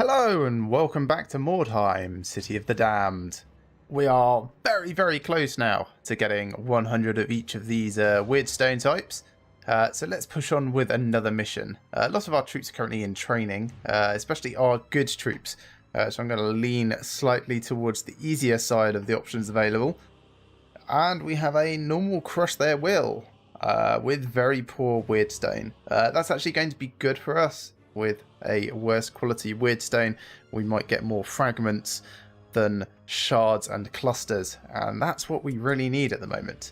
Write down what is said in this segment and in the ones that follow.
Hello and welcome back to Mordheim, City of the Damned. We are very close now to getting 100 of each of these weird stone types. So let's push on with another mission. Lots of our troops are currently in training, especially our good troops. So I'm going to lean slightly towards the easier side of the options available. And we have a normal crush their will with very poor weird stone. That's actually going to be good for us. With a worse quality weird stone, we might get more fragments than shards and clusters, and that's what we really need at the moment.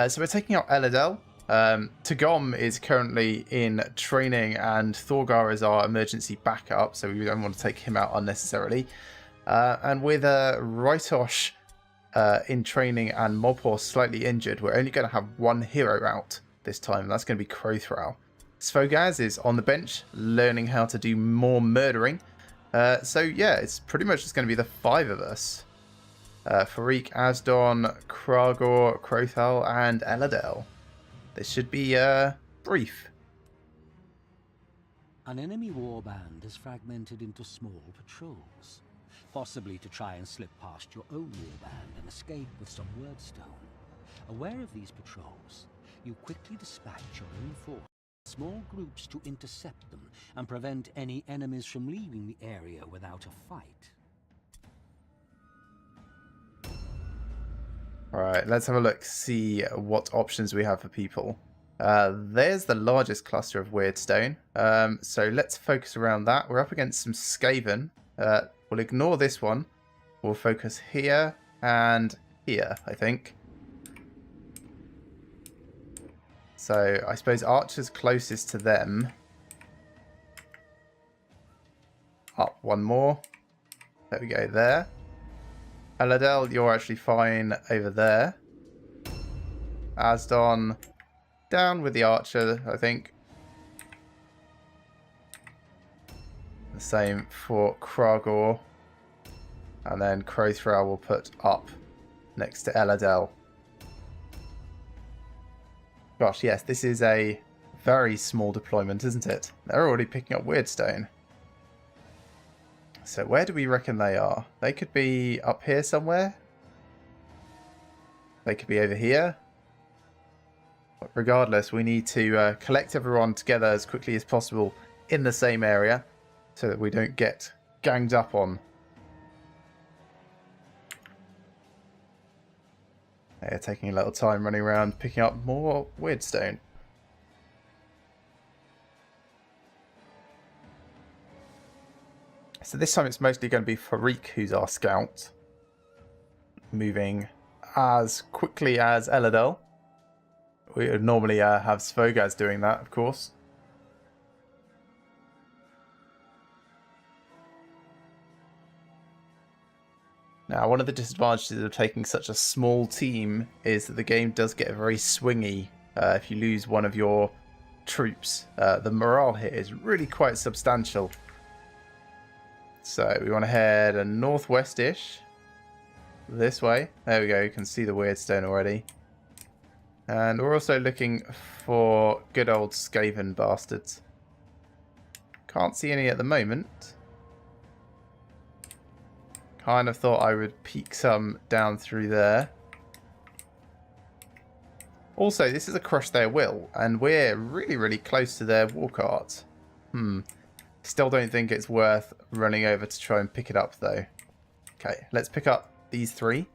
So we're taking out Eladel. Tagom is currently in training, and Thorgar is our emergency backup, so we don't want to take him out unnecessarily. And with Rytosh in training and Mobhor slightly injured, we're only going to have one hero out this time. That's going to be Crothral. Svogaz is on the bench, learning how to do more murdering. So yeah, it's pretty much just going to be the five of us. Farik, Asdon, Kragor, Crothal, and Eladel. This should be brief. An enemy warband is fragmented into small patrols, possibly to try and slip past your own warband and escape with some wordstone. Aware of these patrols, you quickly dispatch your own force. Small groups to intercept them and prevent any enemies from leaving the area without a fight. Alright, let's have a look, see what options we have for people. There's the largest cluster of weird stone. So let's focus around that. We're up against some Skaven. We'll ignore this one. We'll focus here and here, I think. So I suppose Archer's closest to them. Up one more. There we go, there. Eladel, you're actually fine over there. Asdon, down with the Archer, I think. The same for Kragor. And then Crothral will put up next to Eladel. Gosh, yes, this is a very small deployment, isn't it? They're already picking up Weirdstone. So where do we reckon they are? They could be up here somewhere. They could be over here. But regardless, we need to collect everyone together as quickly as possible in the same area so that we don't get ganged up on. They're taking a little time running around picking up more Weirdstone. So this time it's mostly going to be Farik who's our scout. Moving as quickly as Eladel. We would normally have Svogaz doing that, of course. Now, one of the disadvantages of taking such a small team is that the game does get very swingy if you lose one of your troops. The morale here is really quite substantial. So we want to head a northwest-ish. This way. There we go, you can see the Weirdstone already. And we're also looking for good old Skaven bastards. Can't see any at the moment. Kind of thought I would peek some down through there. Also, this is a crush their will, and we're really close to their war cart. Still don't think it's worth running over to try and pick it up, though. Okay, let's pick up these three.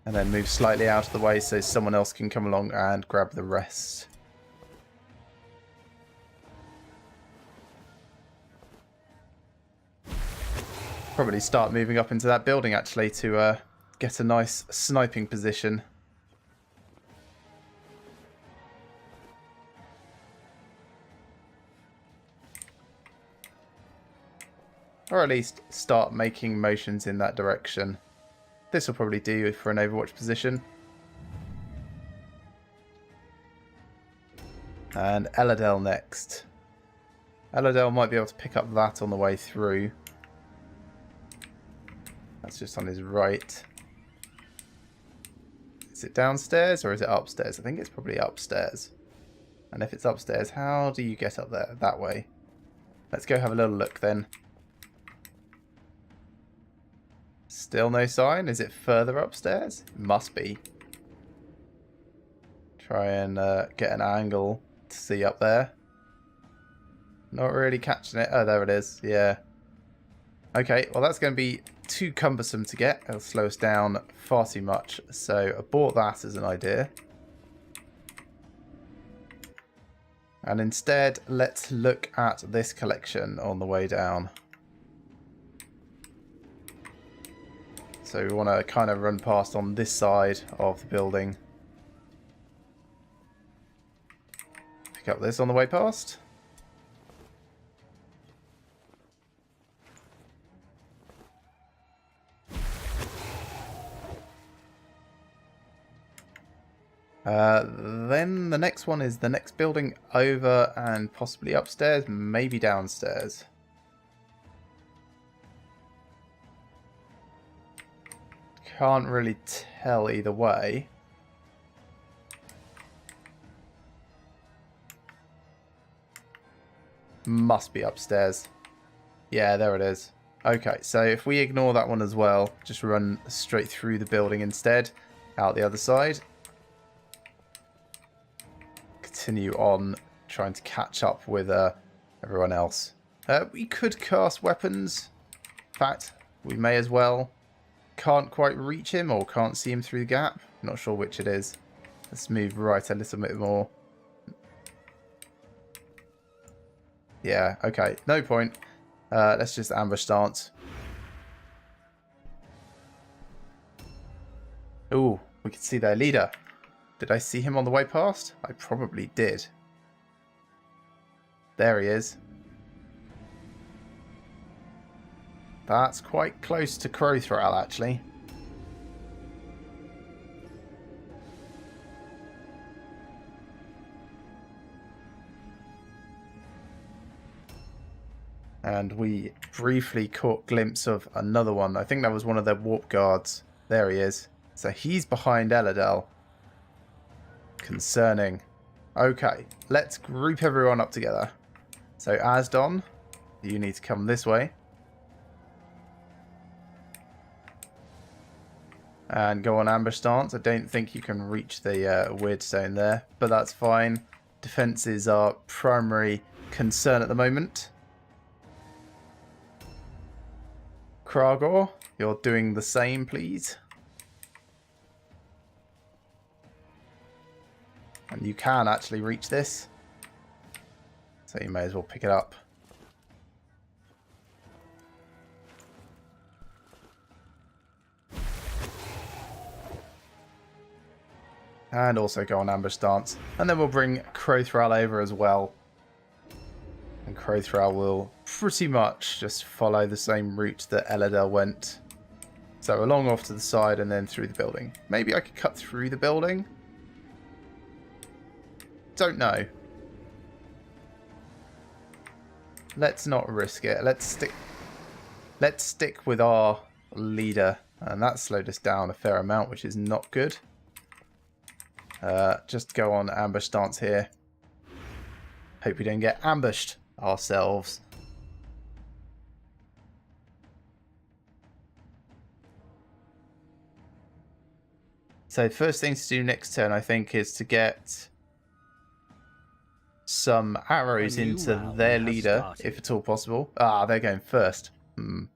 And then move slightly out of the way so someone else can come along and grab the rest. Probably start moving up into that building actually to get a nice sniping position. Or at least start making motions in that direction. This will probably do for an Overwatch position. And Eladel next. Eladel might be able to pick up that on the way through. That's just on his right. Is it downstairs or is it upstairs? I think it's probably upstairs. And if it's upstairs, how do you get up there? That way. Let's go have a little look then. Still no sign? Is it further upstairs? Must be. Try and get an angle to see up there. Not really catching it. Oh, there it is. Yeah. Okay, well that's going to be too cumbersome to get. It'll slow us down far too much. So abort that as an idea. And instead, let's look at this collection on the way down. So we want to kind of run past on this side of the building. Pick up this on the way past. Then the next one is the next building over and possibly upstairs, maybe downstairs. Can't really tell either way. Must be upstairs. Yeah, there it is. Okay, so if we ignore that one as well, just run straight through the building instead, out the other side. Continue on trying to catch up with everyone else. We could cast weapons. In fact, we may as well. Can't quite reach him or can't see him through the gap. Not sure which it is. Let's move right a little bit more. Yeah, okay. No point. Let's just ambush stance. Ooh, we can see their leader. Did I see him on the way past? I probably did. There he is. That's quite close to Crowthrall, actually. And we briefly caught a glimpse of another one. I think that was one of their warp guards. There he is. So he's behind Eladel. Concerning. Okay, let's group everyone up together. So Asdon, you need to come this way. And go on ambush stance. I don't think you can reach the weird stone there, but that's fine. Defense is our primary concern at the moment. Kragor, you're doing the same, please. And you can actually reach this. So you may as well pick it up. And also go on ambush stance. And then we'll bring Crowthrall over as well. And Crowthrall will pretty much just follow the same route that Eladel went. So along off to the side and then through the building. Maybe I could cut through the building? Don't know. Let's not risk it. Let's stick with our leader. And that slowed us down a fair amount, which is not good. Just go on ambush stance here. Hope we don't get ambushed ourselves. So first thing to do next turn, I think, is to get some arrows into their leader, if at all possible. Ah, they're going first. Going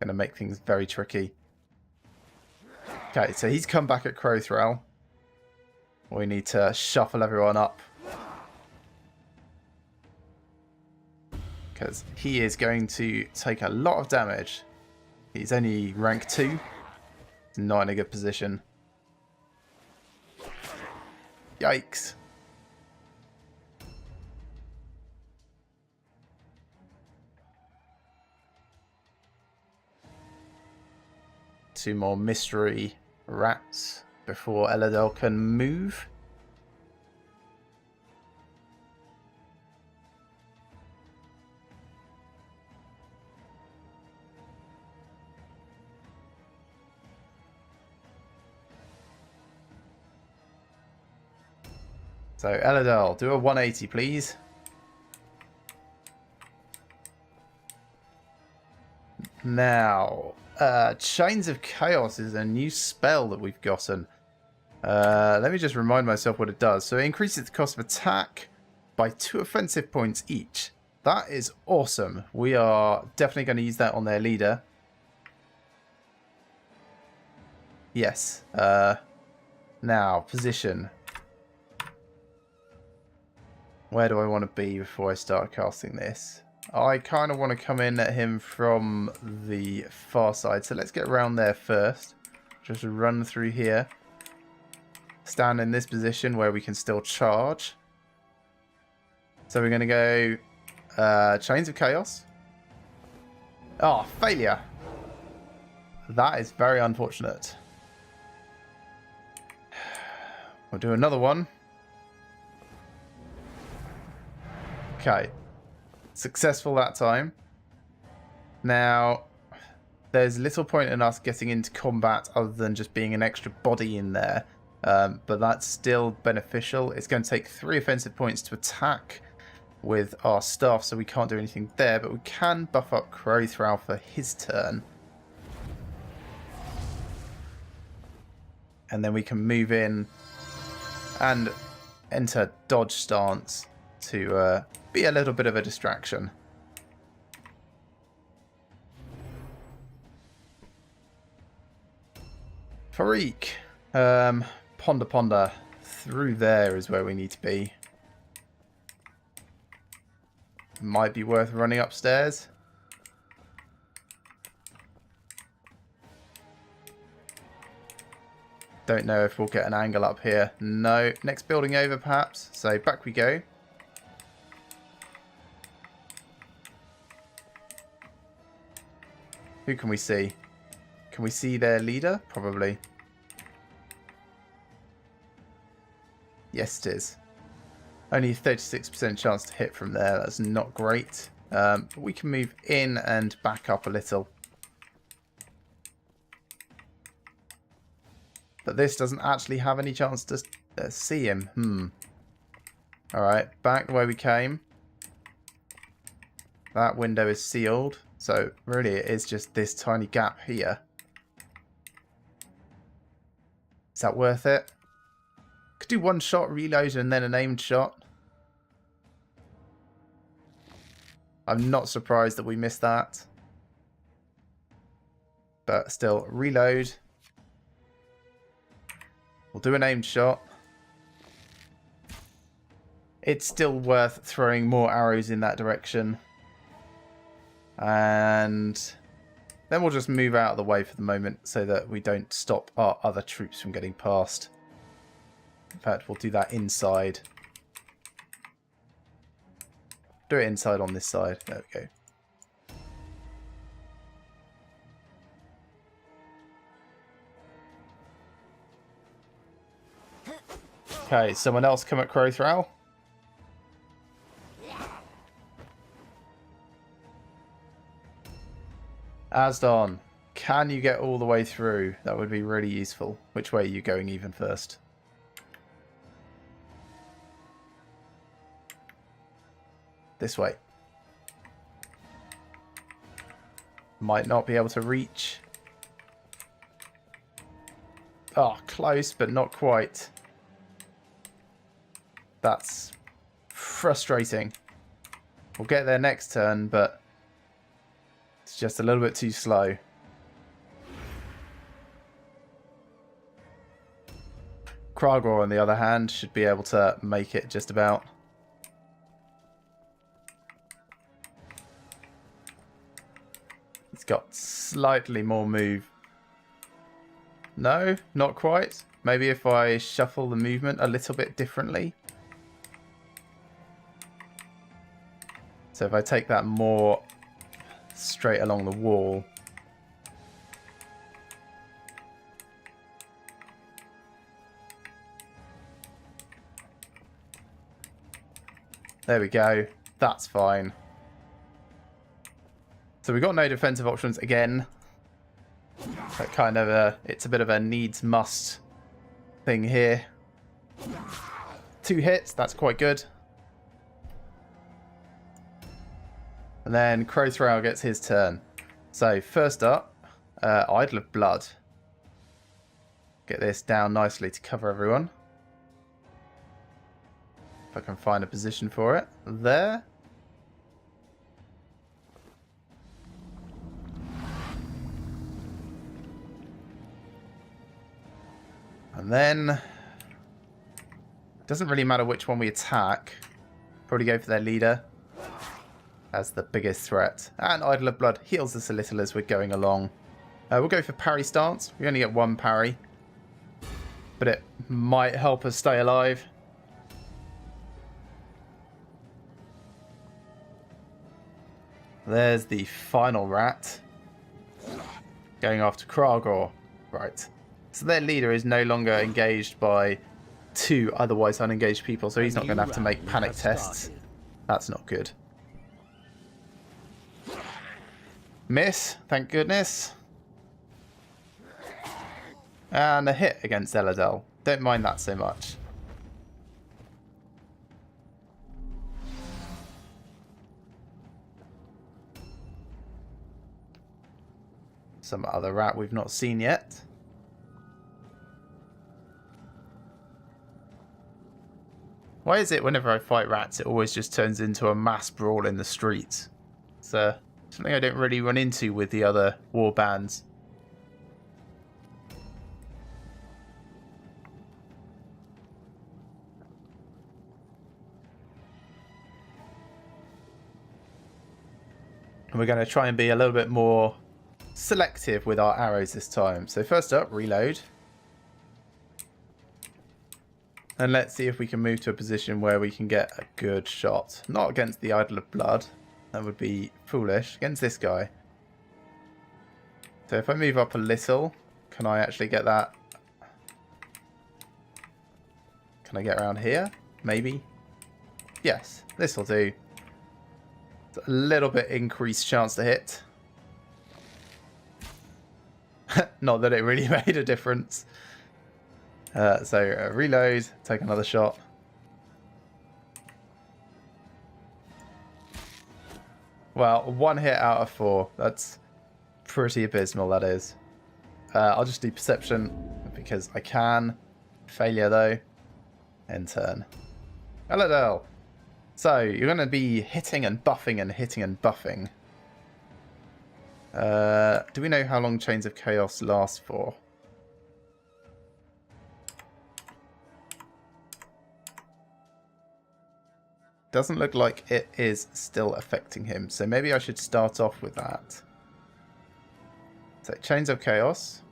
to make things very tricky. Okay, so he's come back at Crowthrall. We need to shuffle everyone up. Because he is going to take a lot of damage. He's only rank 2. He's not in a good position. Yikes. Two more mystery rats before Eladel can move. So, Eladel, do a 180, please. Now, Chains of Chaos is a new spell that we've gotten. Let me just remind myself what it does. So it increases the cost of attack by 2 offensive points each. That is awesome. We are definitely going to use that on their leader. Yes. Now, position. Where do I want to be before I start casting this? I kind of want to come in at him from the far side. So let's get around there first. Just run through here. Stand in this position where we can still charge. So we're going to go Chains of Chaos. Oh, failure. That is very unfortunate. We'll do another one. Okay. Successful that time. Now, there's little point in us getting into combat other than just being an extra body in there. But that's still beneficial. It's going to take 3 offensive points to attack with our staff, so we can't do anything there. But we can buff up Crowthrow for his turn. And then we can move in and enter dodge stance to be a little bit of a distraction. Farik, Ponder. Through there is where we need to be. Might be worth running upstairs. Don't know if we'll get an angle up here. No. Next building over, perhaps. So back we go. Who can we see? Can we see their leader? Probably. Yes, it is. Only a 36% chance to hit from there. That's not great. But we can move in and back up a little. But this doesn't actually have any chance to see him. Alright, back the way we came. That window is sealed. So really it is just this tiny gap here. Is that worth it? Could do 1 shot, reload, and then an aimed shot. I'm not surprised that we missed that. But still, reload. We'll do an aimed shot. It's still worth throwing more arrows in that direction. And then we'll just move out of the way for the moment so that we don't stop our other troops from getting past. In fact, we'll do that inside. Do it inside on this side. There we go. Okay, someone else come at Crowthrow. Asdon, can you get all the way through? That would be really useful. Which way are you going even first? This way. Might not be able to reach. Oh, close, but not quite. That's frustrating. We'll get there next turn, but it's just a little bit too slow. Kragor, on the other hand, should be able to make it just about. It's got slightly more move. No, not quite. Maybe if I shuffle the movement a little bit differently. So if I take that more straight along the wall. There we go. That's fine. So we've got no defensive options again. That kind of it's a bit of a needs must thing here. 2 hits, that's quite good. And then Crowthrail gets his turn. So first up, Idol of Blood. Get this down nicely to cover everyone. If I can find a position for it. There. And then, it doesn't really matter which one we attack. Probably go for their leader as the biggest threat. And Idol of Blood heals us a little as we're going along. We'll go for parry stance. We only get 1 parry, but it might help us stay alive. There's the final rat going after Kragor. Right. So their leader is no longer engaged by 2 otherwise unengaged people, so he's not going to have to make panic tests. That's not good. Miss, thank goodness. And a hit against Eladel. Don't mind that so much. Some other rat we've not seen yet. Why is it whenever I fight rats, it always just turns into a mass brawl in the streets? It's something I don't really run into with the other warbands. And we're going to try and be a little bit more selective with our arrows this time. So first up, reload. And let's see if we can move to a position where we can get a good shot. Not against the Idol of Blood. That would be foolish. Against this guy. So if I move up a little, can I actually get that? Can I get around here? Maybe. Yes, this will do. It's a little bit increased chance to hit. Not that it really made a difference. So reload, take another shot. Well, 1 hit out of 4. That's pretty abysmal, that is. I'll just do perception because I can. Failure though. End turn. Eladel. So you're going to be hitting and buffing and hitting and buffing. Do we know how long Chains of Chaos last for? Doesn't look like it is still affecting him, so maybe I should start off with that. So Chains of Chaos.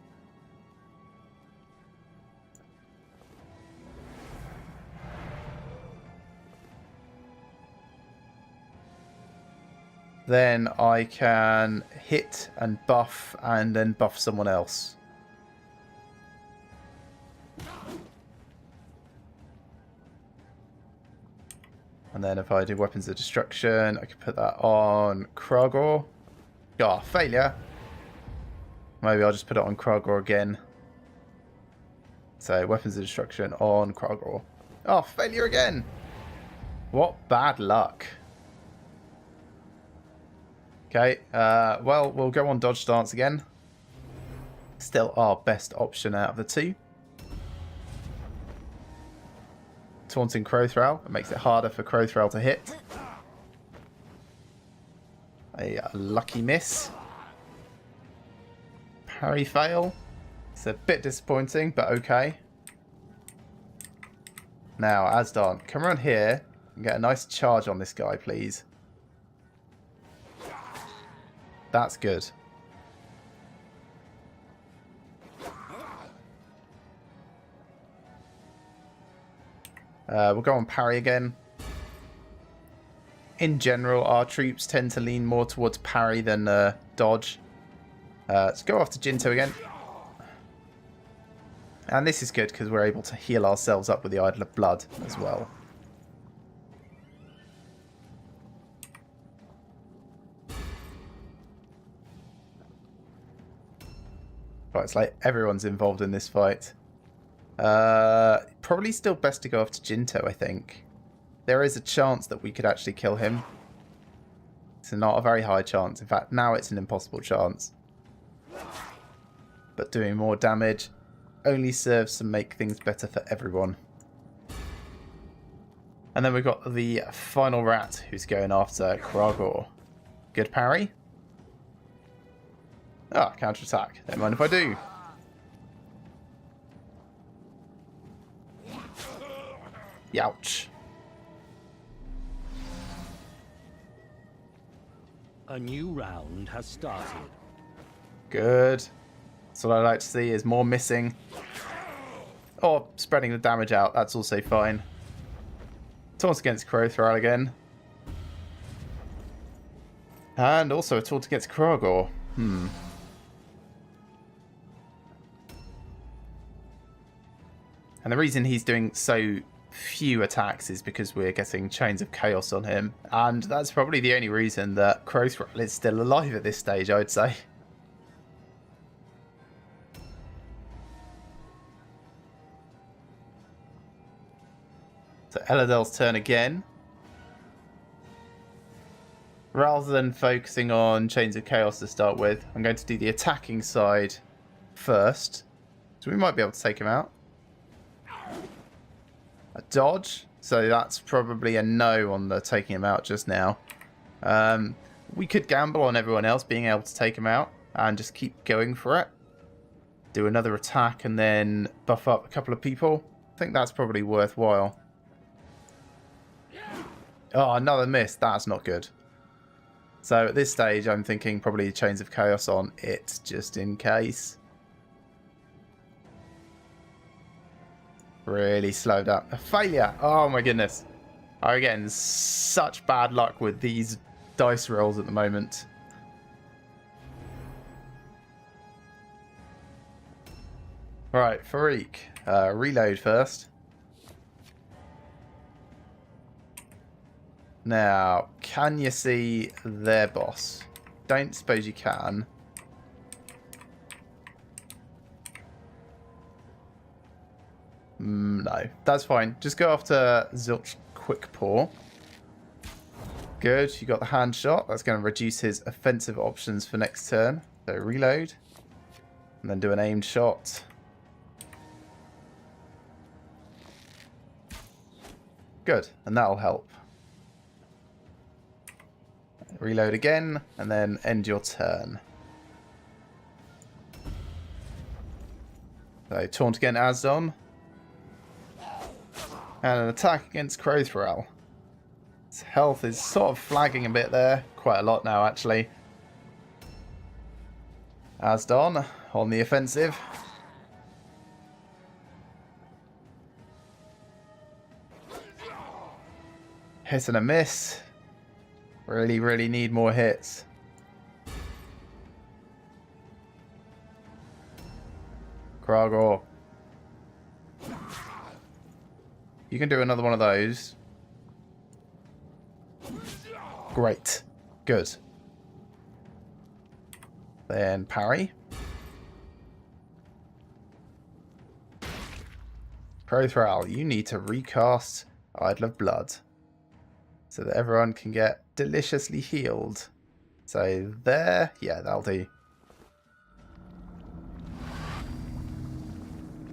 Then I can hit and then buff someone else. And then if I do Weapons of Destruction, I can put that on Kragor. Oh, failure. Maybe I'll just put it on Kragor again. So, Weapons of Destruction on Kragor. Oh, failure again. What bad luck. Okay, well, we'll go on Dodge Stance again. Still our best option out of the 2. Taunting Crowthrail. It makes it harder for Crowthrail to hit. A lucky miss. Parry fail. It's a bit disappointing, but okay. Now, Asdon, come around here and get a nice charge on this guy, please. That's good. We'll go on parry again. In general, our troops tend to lean more towards parry than dodge. Let's go off to Jinto again. And this is good because we're able to heal ourselves up with the Idol of Blood as well. Right, it's like everyone's involved in this fight. Probably still best to go after Jinto, I think. There is a chance that we could actually kill him. It's not a very high chance. In fact, now it's an impossible chance. But doing more damage only serves to make things better for everyone. And then we've got the final rat who's going after Kragor. Good parry. Ah, counter-attack. Don't mind if I do. Youch. A new round has started. Good. That's what I like to see, is more missing. Or spreading the damage out, that's also fine. Taunt against Crowthrall again. And also a taunt against Kragor. And the reason he's doing so few attacks is because we're getting Chains of Chaos on him. And that's probably the only reason that Crowthrall is still alive at this stage, I would say. So Eladel's turn again. Rather than focusing on Chains of Chaos to start with, I'm going to do the attacking side first. So we might be able to take him out. A dodge. So that's probably a no on the taking him out just now. We could gamble on everyone else being able to take him out and just keep going for it. Do another attack and then buff up a couple of people. I think that's probably worthwhile. Oh, another miss. That's not good. So at this stage, I'm thinking probably Chains of Chaos on it, just in case. Really slowed up. A failure. Oh my goodness. I'm getting such bad luck with these dice rolls at the moment. Right, Farik. Reload first. Now, can you see their boss? Don't suppose you can. No, that's fine. Just go after Zilch Quickpaw. Good, you got the hand shot. That's going to reduce his offensive options for next turn. So reload. And then do an aimed shot. Good, and that'll help. Reload again, and then end your turn. So, taunt again Asdon. And an attack against Crowthrall. His health is sort of flagging a bit there. Quite a lot now, actually. Asdon on the offensive. Hit and a miss. Really, really need more hits. Kragor. You can do another one of those. Great. Good. Then parry. Crowthrall, you need to recast Idol of Blood so that everyone can get deliciously healed. So there, yeah, that'll do.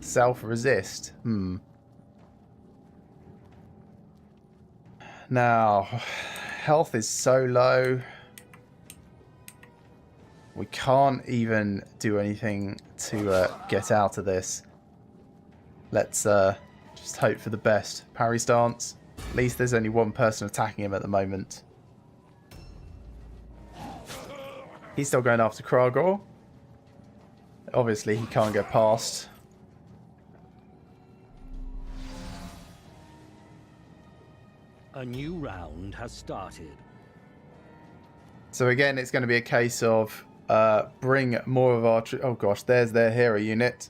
Self-resist. Now, health is so low. We can't even do anything to get out of this. Let's just hope for the best. Parry stance. At least there's only one person attacking him at the moment. He's still going after Kragor. Obviously, he can't go past. A new round has started. So again, it's going to be a case of bring more of our... Oh gosh, there's their hero unit.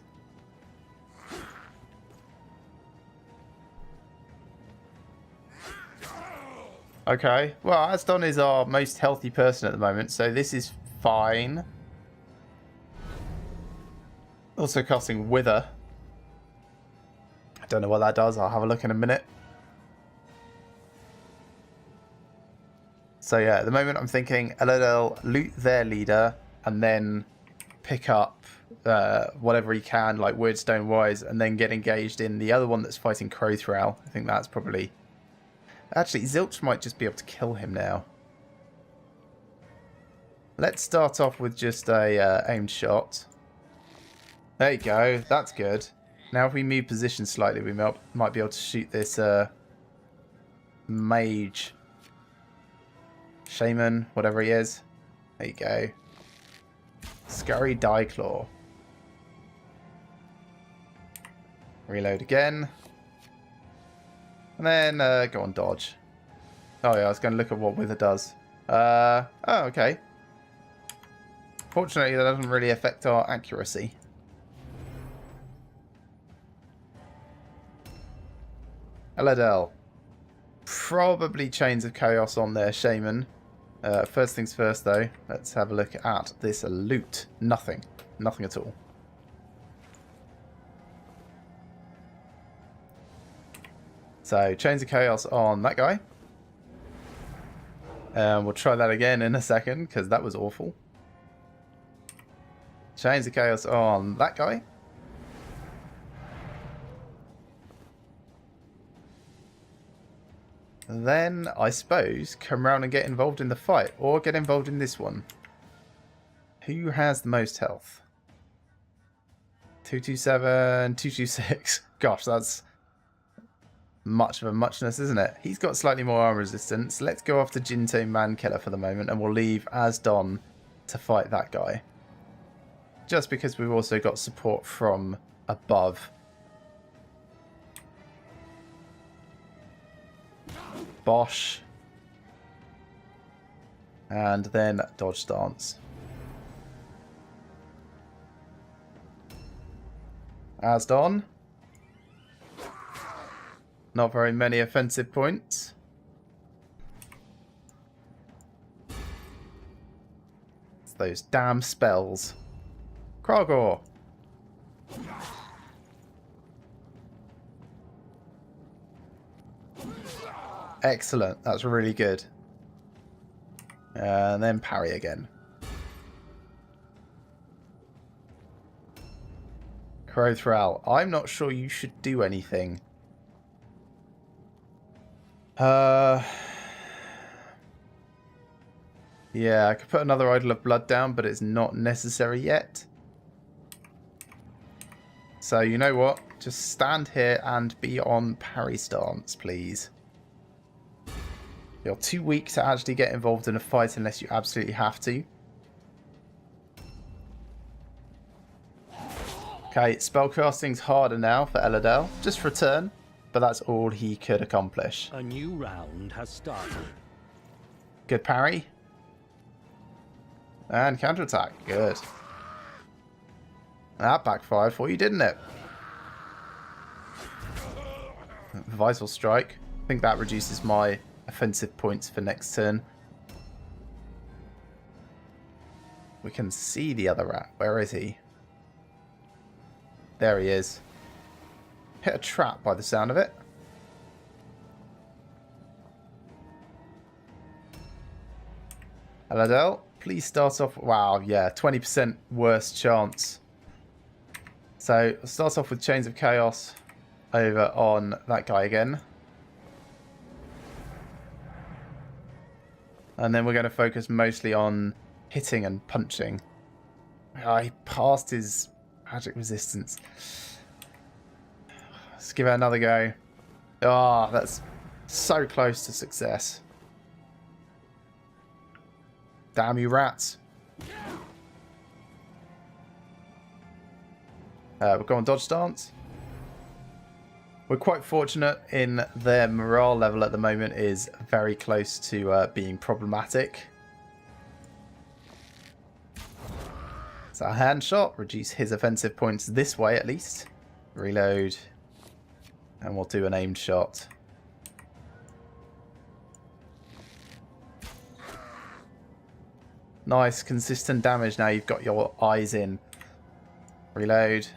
Okay, well, Asdon is our most healthy person at the moment, so this is fine. Also casting Wither. I don't know what that does. I'll have a look in a minute. So yeah, at the moment I'm thinking LLL loot their leader and then pick up whatever he can, like Weirdstone wise, and then get engaged in the other one that's fighting Crowthrall. I think that's probably... Actually, Zilch might just be able to kill him now. Let's start off with just a aimed shot. There you go. That's good. Now if we move position slightly, we might be able to shoot this mage. Shaman, whatever he is. There you go. Scurry Dieclaw. Reload again. And then go on dodge. Oh yeah, I was going to look at what Wither does. Oh, okay. Fortunately, that doesn't really affect our accuracy. Eladel. Probably Chains of Chaos on their Shaman. First things first, though. Let's have a look at this loot. Nothing. Nothing at all. So, Chains of Chaos on that guy. We'll try that again in a second, because that was awful. Chains of Chaos on that guy. Then, I suppose, come around and get involved in the fight. Or get involved in this one. Who has the most health? 227, 226. Gosh, that's much of a muchness, isn't it? He's got slightly more armor resistance. Let's go after Jinto Mankiller for the moment, and we'll leave Asdon to fight that guy. Just because we've also got support from above. Bosch. And then dodge stance. Asdon. Not very many offensive points. It's those damn spells. Kragor. Excellent. That's really good. And then parry again. Crowthrall. I'm not sure you should do anything. Yeah, I could put another Idol of Blood down, but it's not necessary yet. So, you know what? Just stand here and be on parry stance, please. You're too weak to actually get involved in a fight unless you absolutely have to. Okay, spellcasting's harder now for Eladel. Just return, but that's all he could accomplish. A new round has started. Good parry. And counterattack. Good. That backfired for you, didn't it? Vital Strike. I think that reduces my offensive points for next turn. We can see the other rat. Where is he? There he is. Hit a trap by the sound of it. Eladel, please start off... Wow, yeah, 20% worse chance. So, I'll start off with Chains of Chaos over on that guy again. And then we're going to focus mostly on hitting and punching. Oh, he passed his magic resistance. Let's give it another go. Ah, that's so close to success. Damn you rats. We'll go on dodge stance. We're quite fortunate in their morale level at the moment is very close to being problematic. So a hand shot, reduce his offensive points this way at least. Reload. And we'll do an aimed shot. Nice, consistent damage now you've got your eyes in. Reload.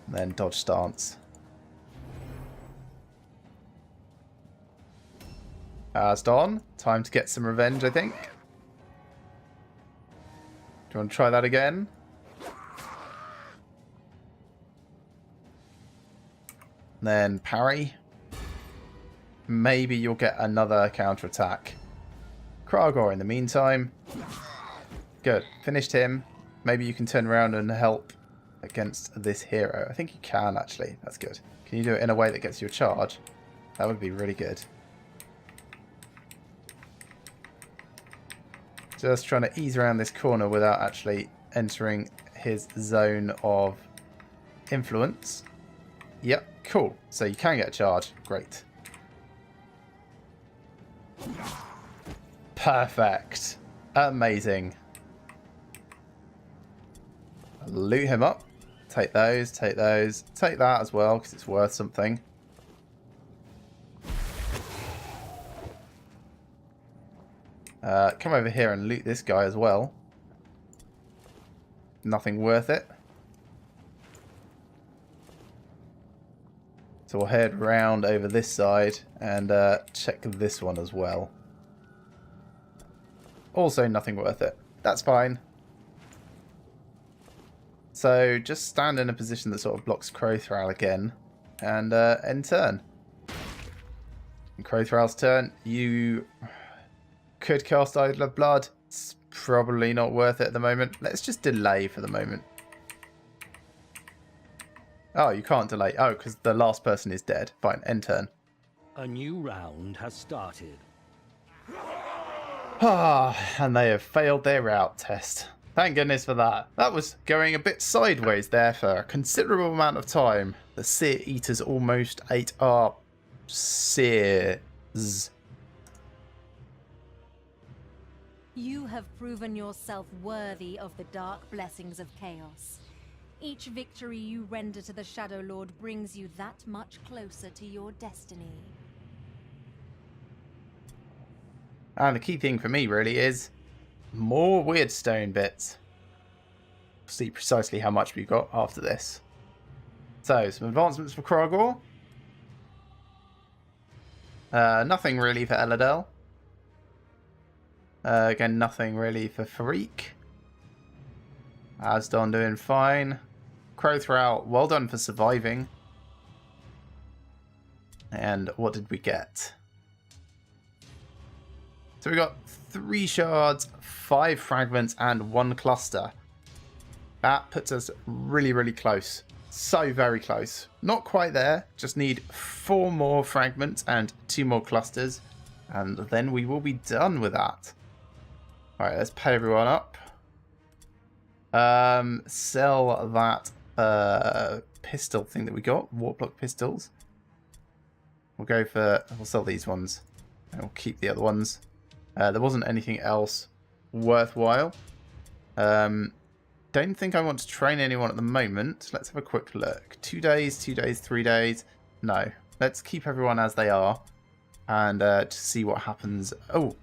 And then dodge stance. Asdon, time to get some revenge, I think. Do you want to try that again? Then parry. Maybe you'll get another counterattack. Kragor in the meantime. Good. Finished him. Maybe you can turn around and help against this hero. I think you can, actually. That's good. Can you do it in a way that gets you a charge? That would be really good. Just trying to ease around this corner without actually entering his zone of influence. Yep, cool. So you can get a charge. Great. Perfect. Amazing. Loot him up. Take those, take those. Take that as well, because it's worth something. Come over here and loot this guy as well. Nothing worth it. So we'll head round over this side and check this one as well. Also nothing worth it. That's fine. So just stand in a position that sort of blocks Crowthral again and end turn. In Crowthral's turn, you could cast Idol of Blood. It's probably not worth it at the moment. Let's just delay for the moment. Oh, you can't delay. Oh, because the last person is dead. Fine, end turn. A new round has started. Ah, and they have failed their route test. Thank goodness for that. That was going a bit sideways there for a considerable amount of time. The Seer Eaters almost ate our Seers. You have proven yourself worthy of the dark blessings of chaos. Each victory you render to the Shadow Lord brings you that much closer to your destiny. And the key thing for me really is more Weirdstone bits. We'll see precisely how much we've got after this. So, some advancements for Kragor. Nothing really for Eladel. Again, nothing really for Farik. Asdon doing fine. Crowthral, well done for surviving. And what did we get? So we got 3 shards, 5 fragments, and 1 cluster. That puts us really, really close. So very close. Not quite there. Just need 4 more fragments and 2 more clusters. And then we will be done with that. Alright, let's pay everyone up. Sell that pistol thing that we got. Warplock pistols. We'll sell these ones. And we'll keep the other ones. There wasn't anything else worthwhile. Don't think I want to train anyone at the moment. Let's have a quick look. 2 days, 2 days, 3 days. No. Let's keep everyone as they are. And to see what happens. Oh,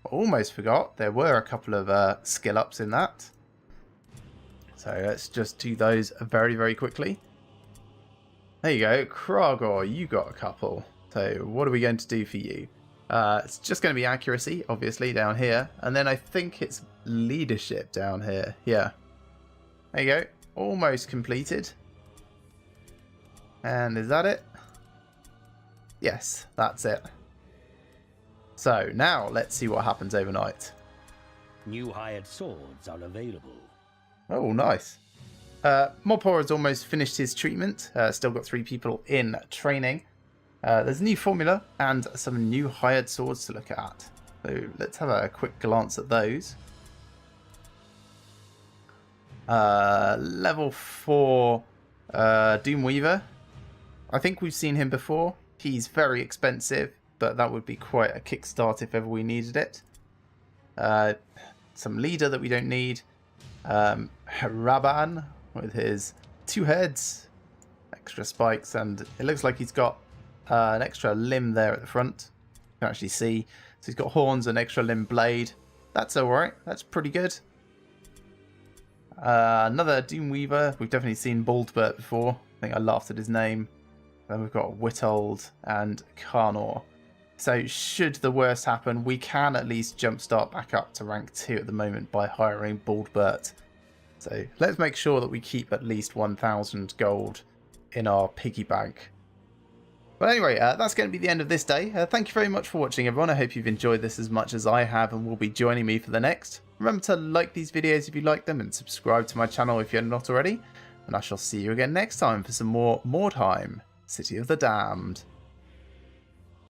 almost forgot. There were a couple of skill ups in that. So let's just do those very, very quickly. There you go. Kragor, you got a couple. So what are we going to do for you? It's just going to be accuracy, obviously, down here. And then I think it's leadership down here. Yeah. There you go. Almost completed. And is that it? Yes, that's it. So now let's see what happens overnight. New hired swords are available. Oh, nice. Mobhor has almost finished his treatment. Still got 3 people in training. There's a new formula and some new hired swords to look at. So let's have a quick glance at those. Level 4 Doomweaver. I think we've seen him before. He's very expensive, but that would be quite a kickstart if ever we needed it. Some leader that we don't need. Raban with his 2 heads, extra spikes, and it looks like he's got an extra limb there at the front. You can actually see. So he's got horns and extra limb blade. That's alright. That's pretty good. Another Doomweaver. We've definitely seen Baldbert before. I think I laughed at his name. Then we've got Witold and Karnor. So should the worst happen, we can at least jumpstart back up to rank 2 at the moment by hiring Bald Bert. So let's make sure that we keep at least 1,000 gold in our piggy bank. But anyway, that's going to be the end of this day. Thank you very much for watching, everyone. I hope you've enjoyed this as much as I have and will be joining me for the next. Remember to like these videos if you like them and subscribe to my channel if you're not already. And I shall see you again next time for some more Mordheim, City of the Damned.